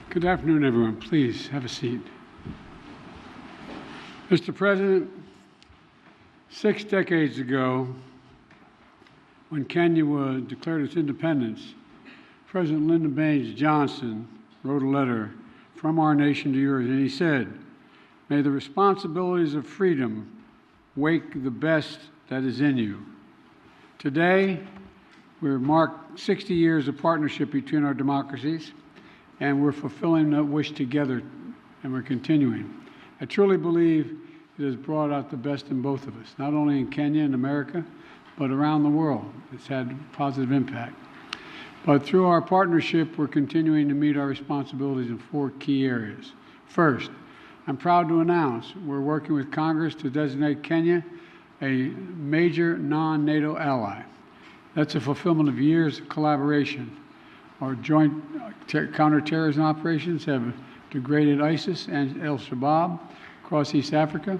Good afternoon, everyone. Please have a seat. Mr. President, 6 decades ago, when Kenya declared its independence, President Lyndon Baines Johnson wrote a letter from our nation to yours, and he said, "May the responsibilities of freedom wake the best that is in you." Today, we mark 60 years of partnership between our democracies, and we're fulfilling that wish together, and we're continuing. I truly believe it has brought out the best in both of us, not only in Kenya and America, but around the world. It's had a positive impact. But through our partnership, we're continuing to meet our responsibilities in 4 key areas. First, I'm proud to announce we're working with Congress to designate Kenya a major non-NATO ally. That's a fulfillment of years of collaboration. Our joint counterterrorism operations have degraded ISIS and al-Shabaab across East Africa.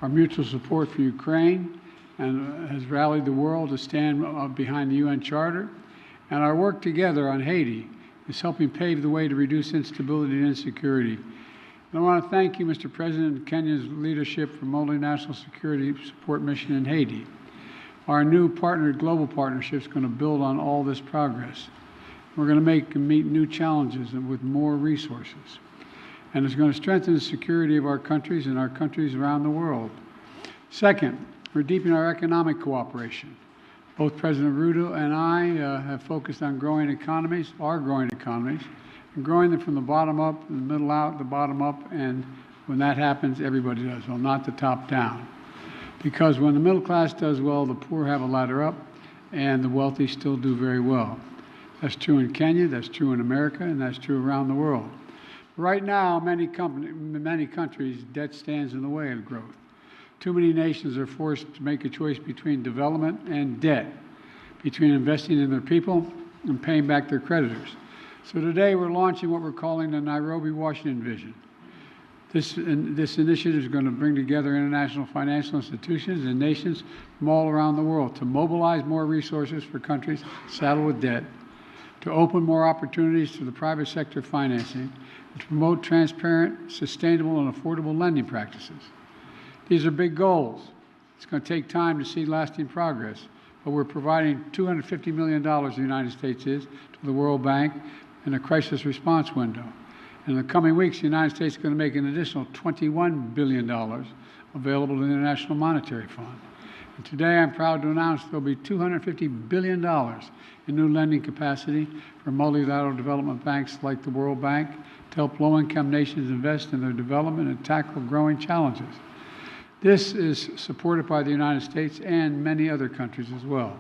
Our mutual support for Ukraine has rallied the world to stand behind the UN Charter. And our work together on Haiti is helping pave the way to reduce instability and insecurity. And I want to thank you, Mr. President, and Kenya's leadership for multinational security support mission in Haiti. Our new global partnership is going to build on all this progress. We're going to meet new challenges and with more resources. And it's going to strengthen the security of our countries and our countries around the world. Second, we're deepening our economic cooperation. Both President Ruto and I have focused on growing economies, and growing them from the bottom up, the middle out, the bottom up, and when that happens, everybody does well, not the top down. Because when the middle class does well, the poor have a ladder up, and the wealthy still do very well. That's true in Kenya, that's true in America, and that's true around the world. Right now, many countries, debt stands in the way of growth. Too many nations are forced to make a choice between development and debt, between investing in their people and paying back their creditors. So today we're launching what we're calling the Nairobi, Washington Vision. This initiative is going to bring together international financial institutions and nations from all around the world to mobilize more resources for countries saddled with debt, to open more opportunities to the private sector financing, and to promote transparent, sustainable, and affordable lending practices. These are big goals. It's going to take time to see lasting progress, but we're providing $250 million, the United States is, to the World Bank in a crisis response window. In the coming weeks, the United States is going to make an additional $21 billion available to the International Monetary Fund. And today, I'm proud to announce there will be $250 billion in new lending capacity for multilateral development banks like the World Bank to help low-income nations invest in their development and tackle growing challenges. This is supported by the United States and many other countries as well.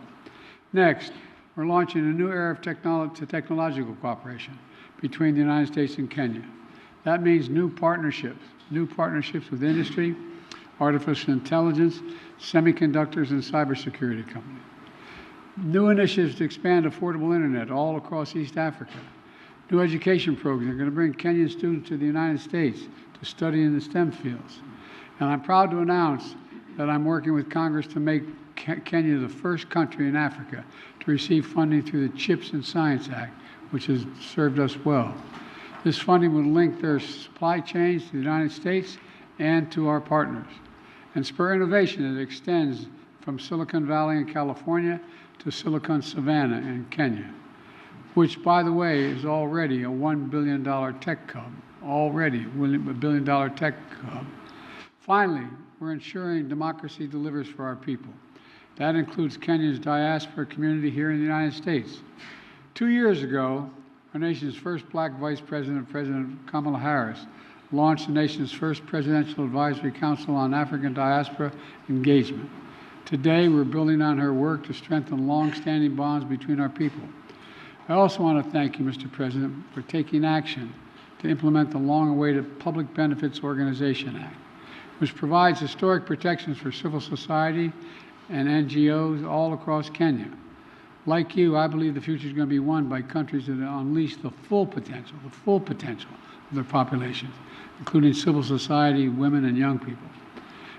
Next, we're launching a new era of technological cooperation between the United States and Kenya. That means new partnerships with industry, artificial intelligence, semiconductors, and cybersecurity companies. New initiatives to expand affordable internet all across East Africa. New education programs are going to bring Kenyan students to the United States to study in the STEM fields. And I'm proud to announce that I'm working with Congress to make Kenya the first country in Africa to receive funding through the CHIPS and Science Act, which has served us well. This funding will link their supply chains to the United States and to our partners, and spur innovation that extends from Silicon Valley in California to Silicon Savannah in Kenya, which, by the way, is already a $1 billion tech hub, Finally, we're ensuring democracy delivers for our people. That includes Kenya's diaspora community here in the United States. 2 years ago, our nation's first black vice president, President Kamala Harris, launched the nation's first Presidential Advisory Council on African Diaspora Engagement. Today, we're building on her work to strengthen long-standing bonds between our people. I also want to thank you, Mr. President, for taking action to implement the long-awaited Public Benefits Organization Act, which provides historic protections for civil society and NGOs all across Kenya. Like you, I believe the future is going to be won by countries that unleash the full potential of their populations, including civil society, women, and young people.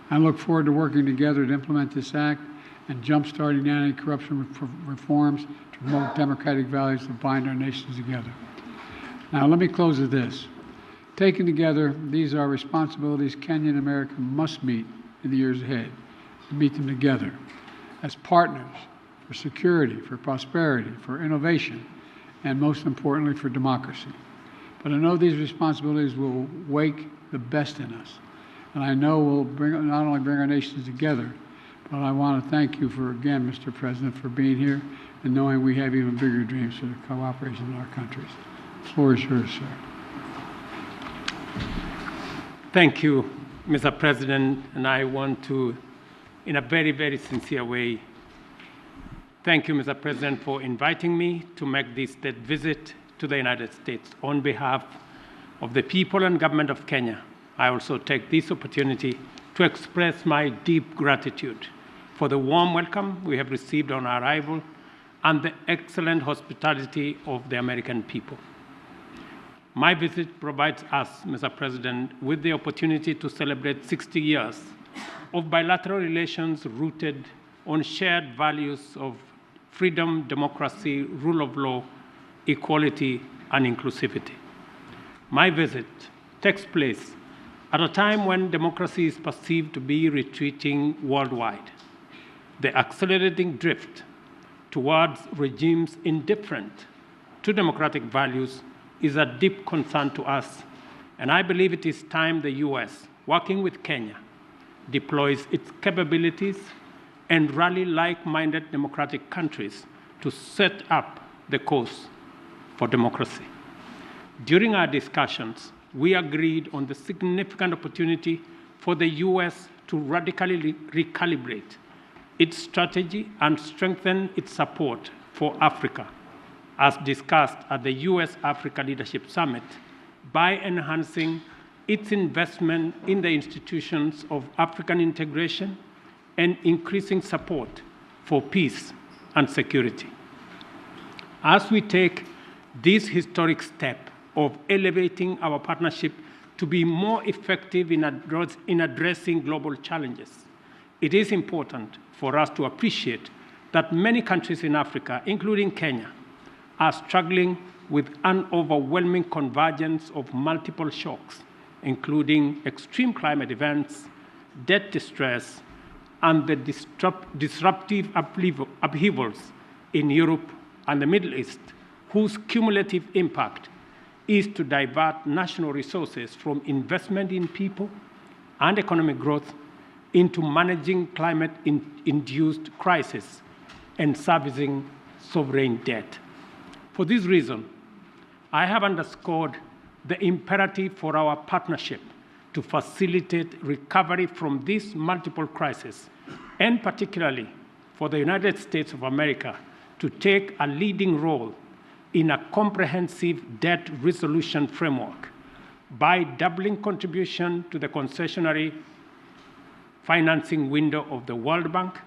I look forward to working together to implement this act and jump-starting anti-corruption reforms to promote democratic values that bind our nations together. Now, let me close with this. Taken together, these are responsibilities Kenya and America must meet in the years ahead, to meet them together as partners for security, for prosperity, for innovation, and most importantly, for democracy. But I know these responsibilities will wake the best in us, and I know will not only bring our nations together, but I want to thank you for, again, Mr. President, for being here and knowing we have even bigger dreams for the cooperation in our countries. The floor is yours, sir. Thank you, Mr. President, and I want to, in a very, very sincere way, thank you, Mr. President, for inviting me to make this state visit to the United States on behalf of the people and government of Kenya. I also take this opportunity to express my deep gratitude for the warm welcome we have received on our arrival and the excellent hospitality of the American people. My visit provides us, Mr. President, with the opportunity to celebrate 60 years of bilateral relations rooted on shared values of freedom, democracy, rule of law, equality, and inclusivity. My visit takes place at a time when democracy is perceived to be retreating worldwide. The accelerating drift towards regimes indifferent to democratic values is a deep concern to us, and I believe it is time the U.S., working with Kenya, deploys its capabilities and rally like-minded democratic countries to set up the course for democracy. During our discussions, we agreed on the significant opportunity for the U.S. to radically recalibrate its strategy and strengthen its support for Africa, as discussed at the U.S.-Africa Leadership Summit, by enhancing its investment in the institutions of African integration and increasing support for peace and security. As we take this historic step of elevating our partnership to be more effective in addressing global challenges, it is important for us to appreciate that many countries in Africa, including Kenya, are struggling with an overwhelming convergence of multiple shocks, including extreme climate events, debt distress, and the disruptive upheavals in Europe and the Middle East, whose cumulative impact is to divert national resources from investment in people and economic growth into managing climate-induced crises and servicing sovereign debt. For this reason, I have underscored the imperative for our partnership to facilitate recovery from these multiple crises, and particularly for the United States of America to take a leading role in a comprehensive debt resolution framework by doubling contribution to the concessionary financing window of the World Bank,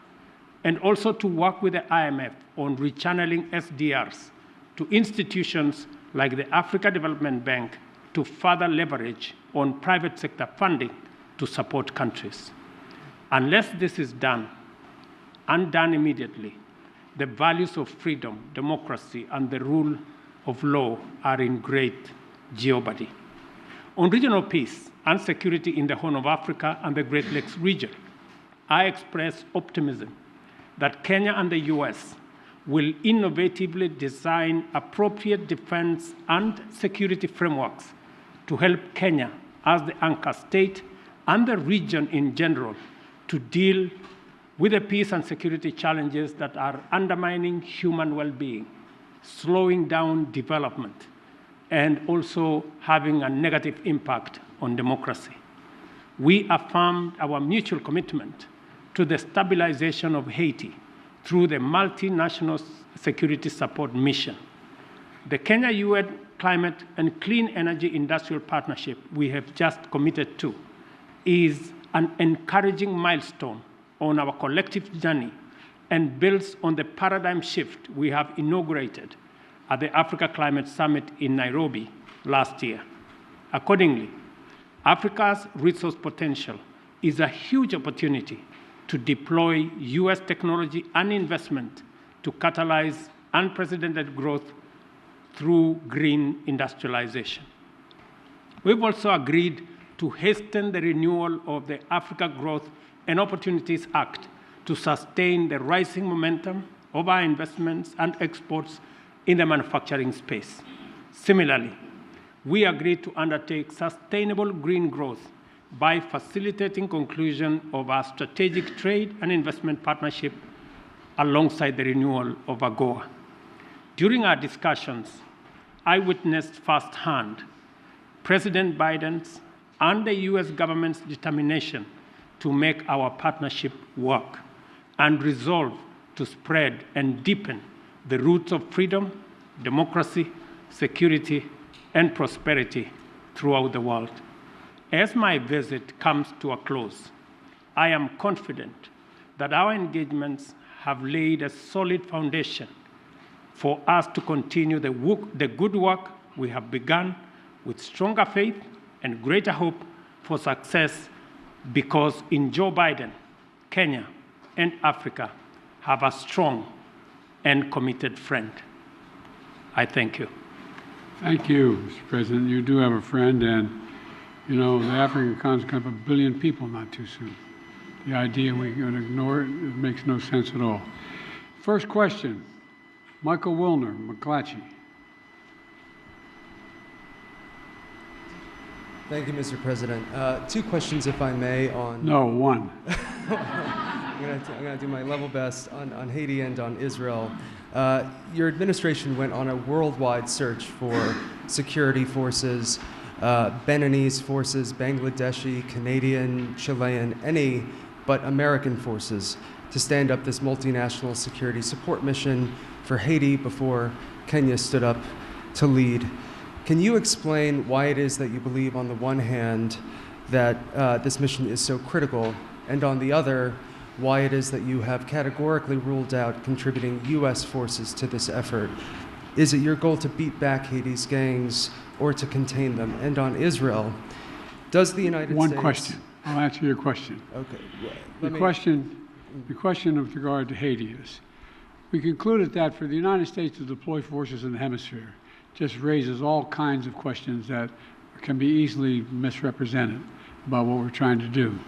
and also to work with the IMF on rechanneling SDRs to institutions like the Africa Development Bank to further leverage on private sector funding to support countries. Unless this is done, and done immediately, the values of freedom, democracy, and the rule of law are in great jeopardy. On regional peace and security in the Horn of Africa and the Great Lakes region, I express optimism that Kenya and the US will innovatively design appropriate defense and security frameworks to help Kenya as the anchor state and the region in general to deal with the peace and security challenges that are undermining human well-being, slowing down development, and also having a negative impact on democracy. We affirmed our mutual commitment to the stabilization of Haiti through the multinational security support mission. The Kenya-UN Climate and Clean Energy Industrial Partnership we have just committed to is an encouraging milestone on our collective journey and builds on the paradigm shift we have inaugurated at the Africa Climate Summit in Nairobi last year. Accordingly, Africa's resource potential is a huge opportunity to deploy U.S. technology and investment to catalyze unprecedented growth through green industrialization. We've also agreed to hasten the renewal of the Africa Growth and Opportunities Act to sustain the rising momentum of our investments and exports in the manufacturing space. Similarly, we agreed to undertake sustainable green growth by facilitating conclusion of our strategic trade and investment partnership alongside the renewal of AGOA. During our discussions, I witnessed firsthand President Biden's and the US government's determination to make our partnership work and resolve to spread and deepen the roots of freedom, democracy, security, and prosperity throughout the world. As my visit comes to a close, I am confident that our engagements have laid a solid foundation for us to continue the good work we have begun with stronger faith and greater hope for success, because in Joe Biden, Kenya and Africa have a strong and committed friend. I thank you. Thank you, Mr. President. You do have a friend, and you know, the African continent comes 1 billion people not too soon. The idea we're going to ignore it makes no sense at all. First question, Michael Wilner, McClatchy. Thank you, Mr. President. 2 questions, if I may, on... No, 1. I'm going to do my level best on Haiti and on Israel. Your administration went on a worldwide search for security forces, Beninese forces, Bangladeshi, Canadian, Chilean, any but American forces to stand up this multinational security support mission for Haiti before Kenya stood up to lead. Can you explain why it is that you believe, on the one hand, that this mission is so critical, and on the other, why it is that you have categorically ruled out contributing U.S. forces to this effort? Is it your goal to beat back Haiti's gangs or to contain them? And on Israel, does the United States... One question. I'll answer your question. Okay. The question with regard to Haiti is, we concluded that for the United States to deploy forces in the hemisphere just raises all kinds of questions that can be easily misrepresented about what we're trying to do,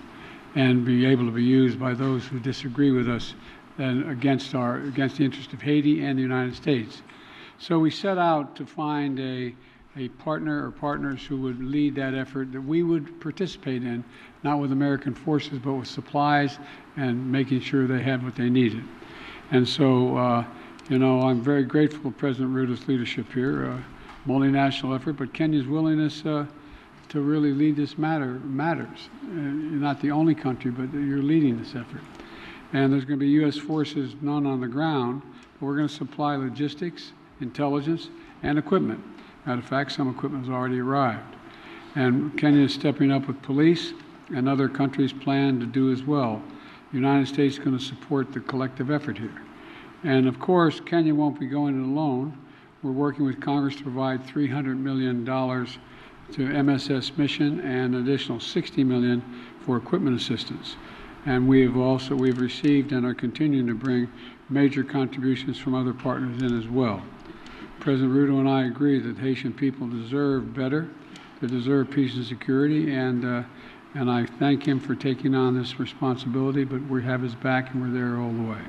and be able to be used by those who disagree with us and against the interest of Haiti and the United States. So we set out to find a partner or partners who would lead that effort that we would participate in, not with American forces, but with supplies and making sure they had what they needed. And so, you know, I'm very grateful to President Ruto's leadership here, multinational effort, but Kenya's willingness to really lead this matters. You're not the only country, but you're leading this effort. And there's going to be U.S. forces, none on the ground, but we're going to supply logistics, intelligence, and equipment. Matter of fact, some equipment has already arrived. And Kenya is stepping up with police, and other countries plan to do as well. The United States is going to support the collective effort here. And of course, Kenya won't be going it alone. We're working with Congress to provide $300 million to MSS mission and an additional $60 million for equipment assistance. And we've received and are continuing to bring major contributions from other partners in as well. President Ruto and I agree that Haitian people deserve better. They deserve peace and security, and I thank him for taking on this responsibility, but we have his back and we're there all the way.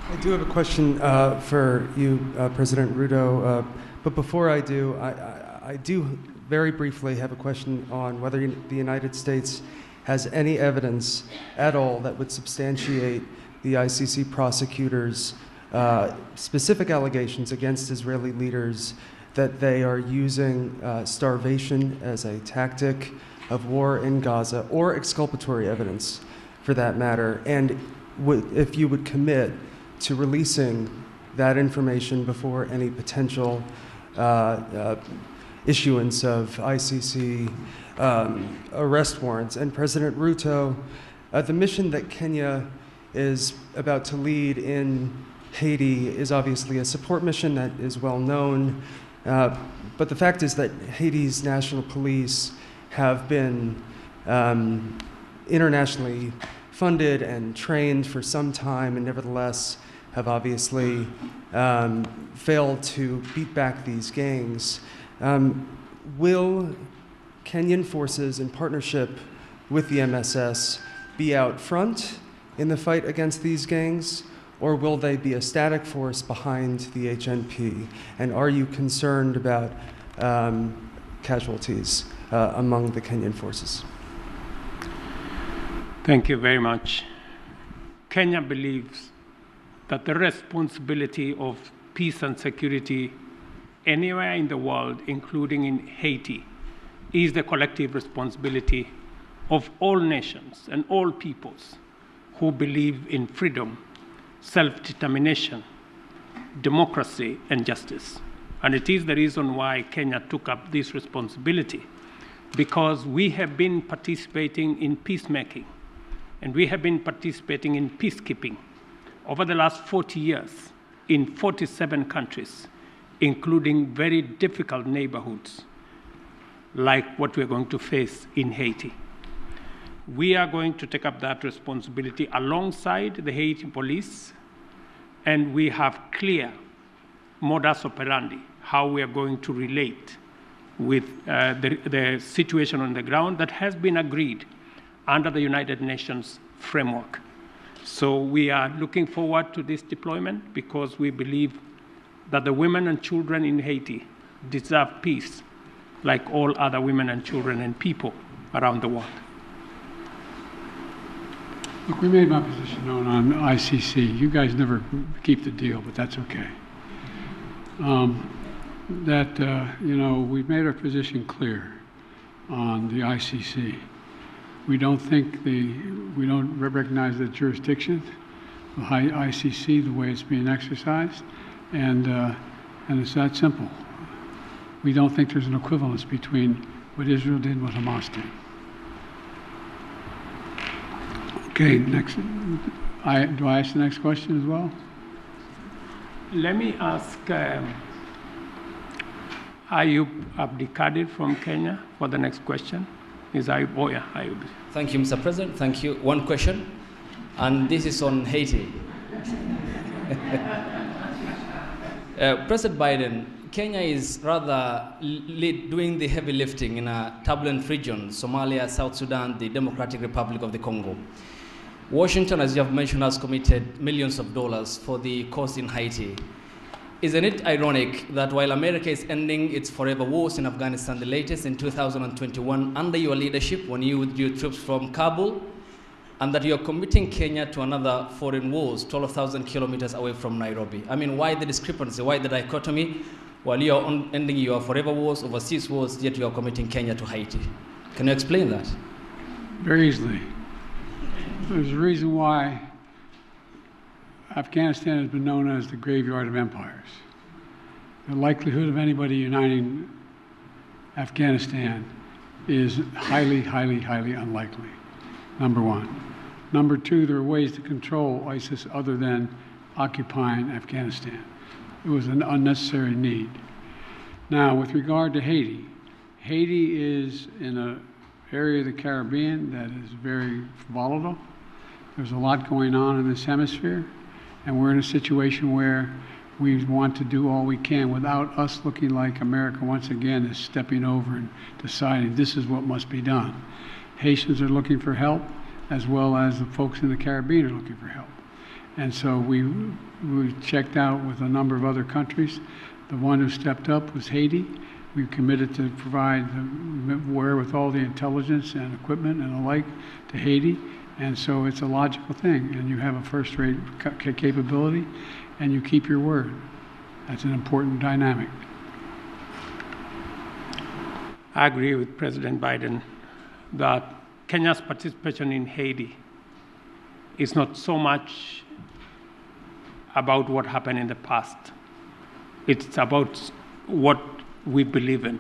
I do have a question for you, President Ruto, but before I do, I do very briefly have a question on whether the United States has any evidence at all that would substantiate the ICC prosecutors' specific allegations against Israeli leaders that they are using starvation as a tactic of war in Gaza, or exculpatory evidence for that matter, and if you would commit to releasing that information before any potential issuance of ICC arrest warrants. And President Ruto, the mission that Kenya is about to lead in Haiti is obviously a support mission that is well known, but the fact is that Haiti's national police have been internationally funded and trained for some time and nevertheless have obviously failed to beat back these gangs. Will Kenyan forces in partnership with the MSS be out front in the fight against these gangs, or will they be a static force behind the HNP? And are you concerned about casualties among the Kenyan forces? Thank you very much. Kenya believes that the responsibility of peace and security anywhere in the world, including in Haiti, is the collective responsibility of all nations and all peoples who believe in freedom, self-determination, democracy, and justice. And it is the reason why Kenya took up this responsibility, because we have been participating in peacemaking, and we have been participating in peacekeeping over the last 40 years in 47 countries, including very difficult neighborhoods like what we're going to face in Haiti. We are going to take up that responsibility alongside the Haiti police, and we have clear modus operandi, how we are going to relate with the situation on the ground that has been agreed under the United Nations framework. So we are looking forward to this deployment because we believe that the women and children in Haiti deserve peace like all other women and children and people around the world. Look, we made my position known on ICC. You guys never keep the deal, but that's okay. We've made our position clear on the ICC. We don't recognize the jurisdiction of ICC the way it's being exercised, and it's that simple. We don't think there's an equivalence between what Israel did and what Hamas did. Okay, next. Do I ask the next question as well? Let me ask Ayub Abdikadir from Kenya for the next question. Is Ayub? Oh yeah, Ayub. Thank you, Mr. President. Thank you. One question, and this is on Haiti. President Biden, Kenya is rather doing the heavy lifting in a turbulent region, Somalia, South Sudan, the Democratic Republic of the Congo. Washington, as you have mentioned, has committed millions of dollars for the cause in Haiti. Isn't it ironic that while America is ending its forever wars in Afghanistan, the latest in 2021, under your leadership, when you withdrew troops from Kabul, and that you're committing Kenya to another foreign wars 12,000 kilometers away from Nairobi? I mean, why the discrepancy? Why the dichotomy? While you are ending your forever wars, overseas wars, yet you are committing Kenya to Haiti. Can you explain that? Very easily. There's a reason why Afghanistan has been known as the graveyard of empires. The likelihood of anybody uniting Afghanistan is highly, highly, highly unlikely, number one. Number two, there are ways to control ISIS other than occupying Afghanistan. It was an unnecessary need. Now, with regard to Haiti, Haiti is in an area of the Caribbean that is very volatile. There's a lot going on in this hemisphere, and we're in a situation where we want to do all we can without us looking like America once again is stepping over and deciding this is what must be done. Haitians are looking for help, as well as the folks in the Caribbean are looking for help. And so we checked out with a number of other countries. The one who stepped up was Haiti. We committed to provide the wherewithal, the intelligence and equipment and the like to Haiti. And so it's a logical thing. And you have a first-rate capability, and you keep your word. That's an important dynamic. I agree with President Biden that Kenya's participation in Haiti is not so much about what happened in the past. It's about what we believe in,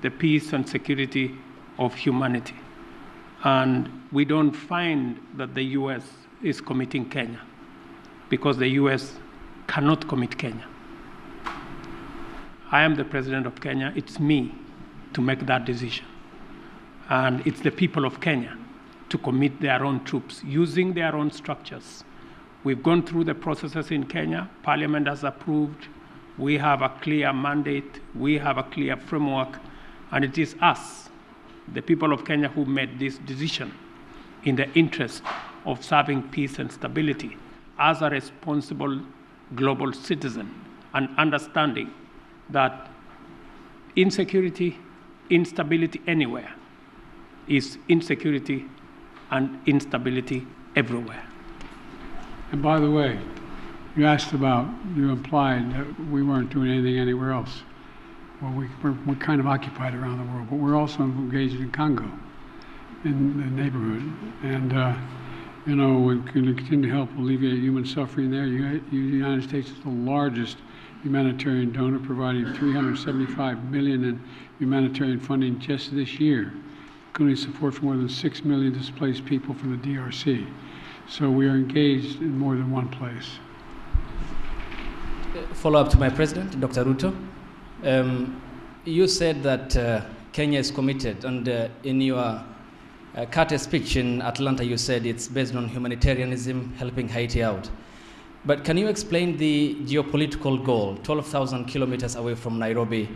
the peace and security of humanity. And we don't find that the U.S. is committing Kenya because the U.S. cannot commit Kenya. I am the president of Kenya. It's me to make that decision. And it's the people of Kenya to commit their own troops using their own structures. We've gone through the processes in Kenya. Parliament has approved. We have a clear mandate. We have a clear framework. And it is us, the people of Kenya, who made this decision in the interest of serving peace and stability as a responsible global citizen, and understanding that insecurity, instability anywhere is insecurity and instability everywhere. And by the way, you implied that we weren't doing anything anywhere else. Well, we're kind of occupied around the world, but we're also engaged in Congo, in the neighborhood. And, we're going to continue to help alleviate human suffering there. The United States is the largest humanitarian donor, providing $375 million in humanitarian funding just this year, including support for more than 6 million displaced people from the DRC. So we are engaged in more than one place. Follow up to my president, Dr. Ruto. You said that Kenya is committed, and in your Carter speech in Atlanta, you said it's based on humanitarianism, helping Haiti out. But can you explain the geopolitical goal, 12,000 kilometers away from Nairobi,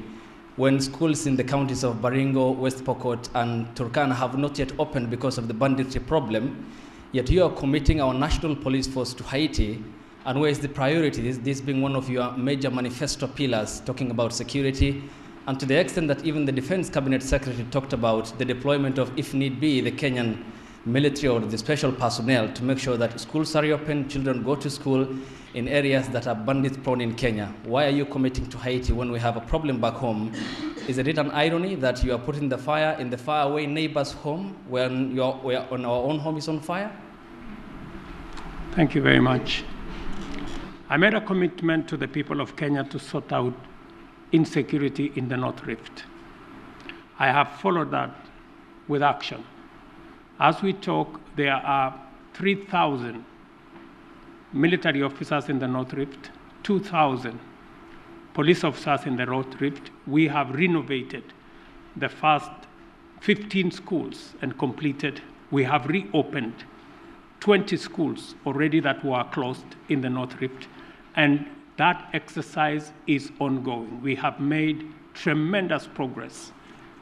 when schools in the counties of Baringo, West Pokot, and Turkana have not yet opened because of the banditry problem, yet you are committing our national police force to Haiti, and where is the priority? This being one of your major manifesto pillars, talking about security, and to the extent that even the Defense Cabinet Secretary talked about the deployment of, if need be, the Kenyan military or the special personnel to make sure that schools are open, children go to school in areas that are bandit prone in Kenya. Why are you committing to Haiti when we have a problem back home? Is it an irony that you are putting the fire in the faraway neighbor's home when where on our own home is on fire? Thank you very much. I made a commitment to the people of Kenya to sort out insecurity in the North Rift. I have followed that with action. As we talk, there are 3,000 military officers in the North Rift, 2,000 police officers in the North Rift. We have renovated the first 15 schools and completed. We have reopened 20 schools already that were closed in the North Rift, and that exercise is ongoing. We have made tremendous progress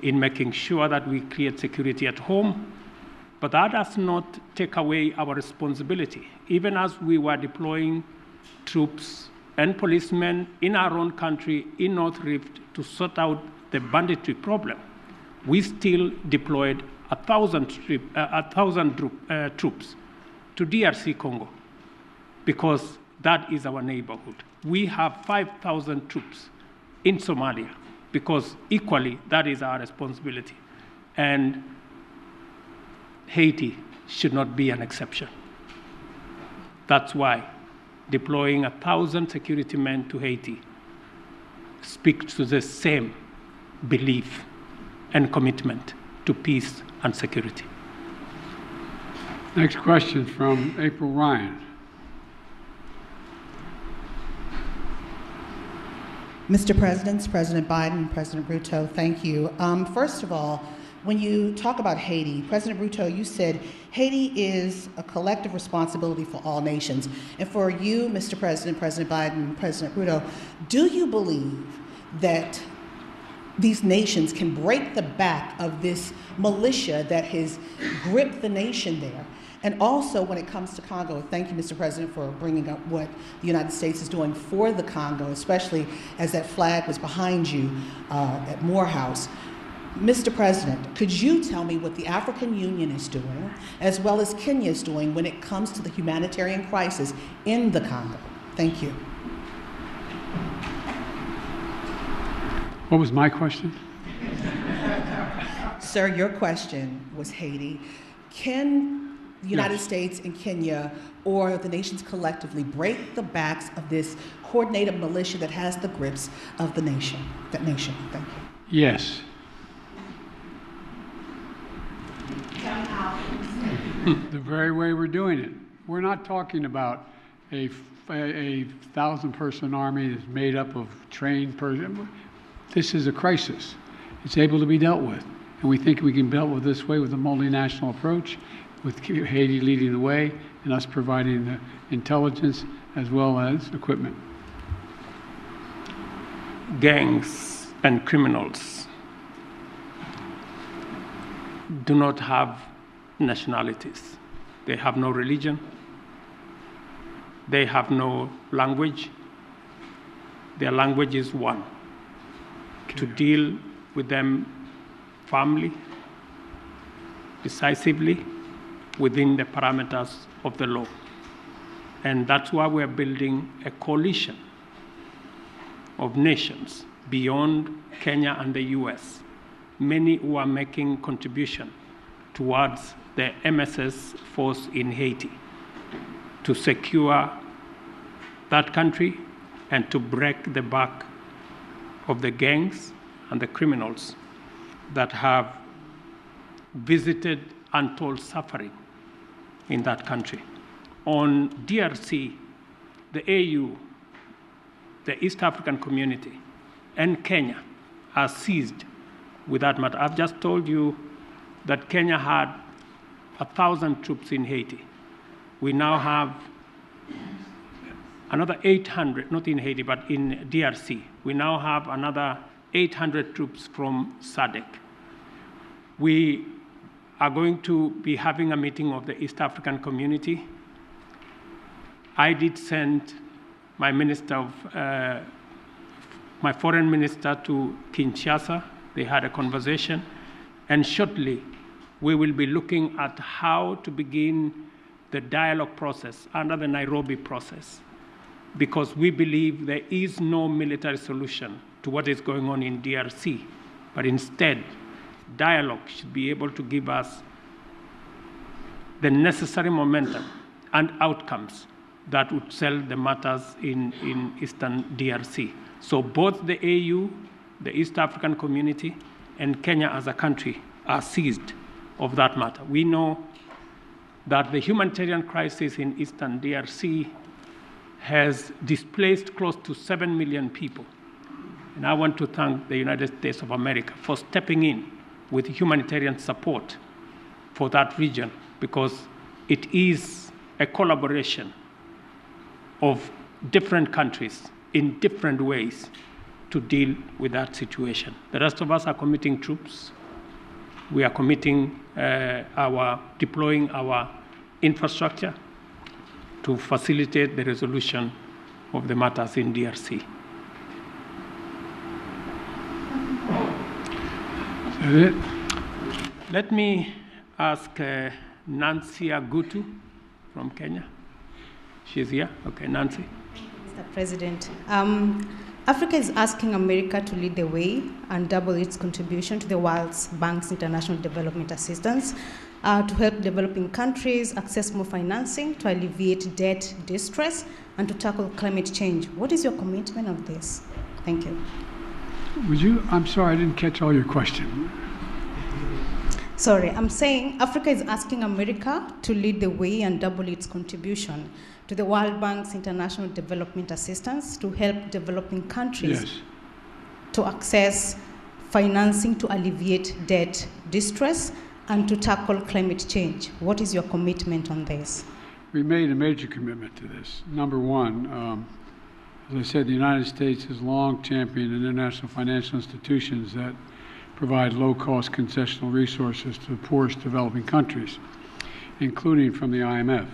in making sure that we create security at home, but that does not take away our responsibility. Even as we were deploying troops and policemen in our own country, in North Rift, to sort out the banditry problem, we still deployed 1,000 troops to DRC Congo, because that is our neighborhood. We have 5,000 troops in Somalia, because equally that is our responsibility. And Haiti should not be an exception. That's why deploying 1,000 security men to Haiti speaks to the same belief and commitment to peace and security. Next question from April Ryan. Mr. President, President Biden, President Ruto, thank you. First of all, when you talk about Haiti, President Ruto, you said Haiti is a collective responsibility for all nations. And for you, Mr. President, President Biden, President Ruto, do you believe that these nations can break the back of this militia that has gripped the nation there? And also, when it comes to Congo, thank you, Mr. President, for bringing up what the United States is doing for the Congo, especially as that flag was behind you at Morehouse. Mr. President, could you tell me what the African Union is doing, as well as Kenya is doing, when it comes to the humanitarian crisis in the Congo? Thank you. What was my question? Sir, your question was Haiti. Can the United States and Kenya, or the nations collectively, break the backs of this coordinated militia that has the grips of the nation? That nation. Thank you. Yes. The very way we're doing it. We're not talking about a 1,000-person army that's made up of trained persons. This is a crisis. It's able to be dealt with. And we think we can deal with this way with a multinational approach. with Haiti leading the way and us providing the intelligence as well as equipment. Gangs and criminals do not have nationalities. They have no religion. They have no language. Their language is one. To deal with them firmly, decisively, within the parameters of the law. And that's why we're building a coalition of nations beyond Kenya and the US, many who are making contribution towards the MSS force in Haiti to secure that country and to break the back of the gangs and the criminals that have visited untold suffering in that country. On DRC, the AU, the East African Community, and Kenya are seized with that matter. I've just told you that Kenya had 1,000 troops in Haiti. We now have another 800, not in Haiti, but in DRC. We now have another 800 troops from SADC. We are going to be having a meeting of the East African Community. I did send my my foreign minister to Kinshasa. They had a conversation, and shortly we will be looking at how to begin the dialogue process under the Nairobi process, because we believe there is no military solution to what is going on in DRC, but instead, dialogue should be able to give us the necessary momentum and outcomes that would settle the matters in Eastern DRC. So both the AU, the East African Community, and Kenya as a country are seized of that matter. We know that the humanitarian crisis in Eastern DRC has displaced close to 7 million people. And I want to thank the United States of America for stepping in with humanitarian support for that region, because it is a collaboration of different countries in different ways to deal with that situation. The rest of us are committing troops. We are committing deploying our infrastructure to facilitate the resolution of the matters in DRC. Is that it? Let me ask Nancy Agutu from Kenya. She's here? Okay, Nancy. Mr. President, Africa is asking America to lead the way and double its contribution to the World Bank's international development assistance to help developing countries access more financing, to alleviate debt distress, and to tackle climate change. What is your commitment on this? Thank you. I'm sorry, I didn't catch all your question. Sorry, I'm saying Africa is asking America to lead the way and double its contribution to the World Bank's international development assistance to help developing countries Yes. to access financing to alleviate debt distress and to tackle climate change. What is your commitment on this? We made a major commitment to this. Number one, as I said, the United States has long championed international financial institutions that provide low-cost concessional resources to the poorest developing countries, including from the IMF.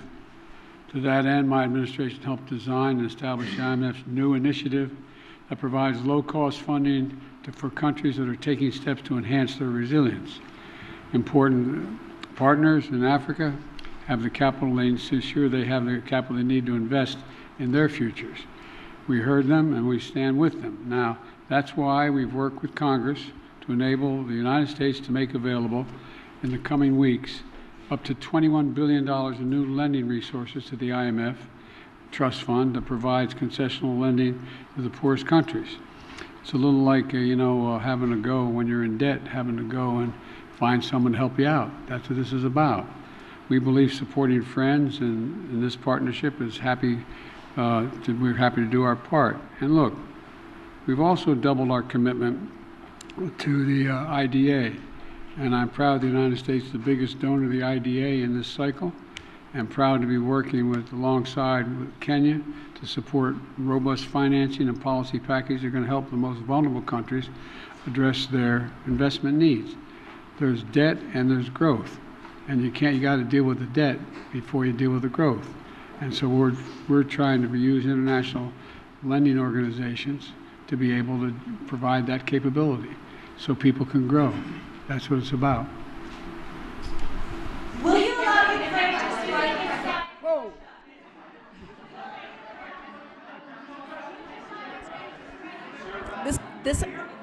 To that end, my administration helped design and establish the IMF's new initiative that provides low-cost funding for countries that are taking steps to enhance their resilience. Important partners in Africa have the capital they need to ensure they have the capital they need to invest in their futures. We heard them and we stand with them. Now, that's why we've worked with Congress to enable the United States to make available in the coming weeks up to $21 billion in new lending resources to the IMF trust fund that provides concessional lending to the poorest countries. It's a little like, having to go when you're in debt, having to go and find someone to help you out. That's what this is about. We believe supporting friends, and in this partnership is we're happy to do our part. And look, we've also doubled our commitment to the IDA. And I'm proud the United States is the biggest donor to the IDA in this cycle, and proud to be working alongside with Kenya to support robust financing and policy packages that are going to help the most vulnerable countries address their investment needs. There's debt and there's growth, and you got to deal with the debt before you deal with the growth. And so we're trying to use international lending organizations to be able to provide that capability so people can grow. That's what it's about. Will you allow Ukraine to strike? Whoa.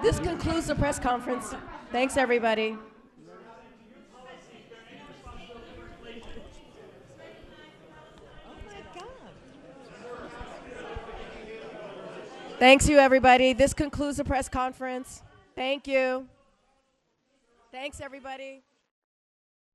This concludes the press conference. Thanks, everybody. Thanks, you, everybody. This concludes the press conference. Thank you. Thanks, everybody.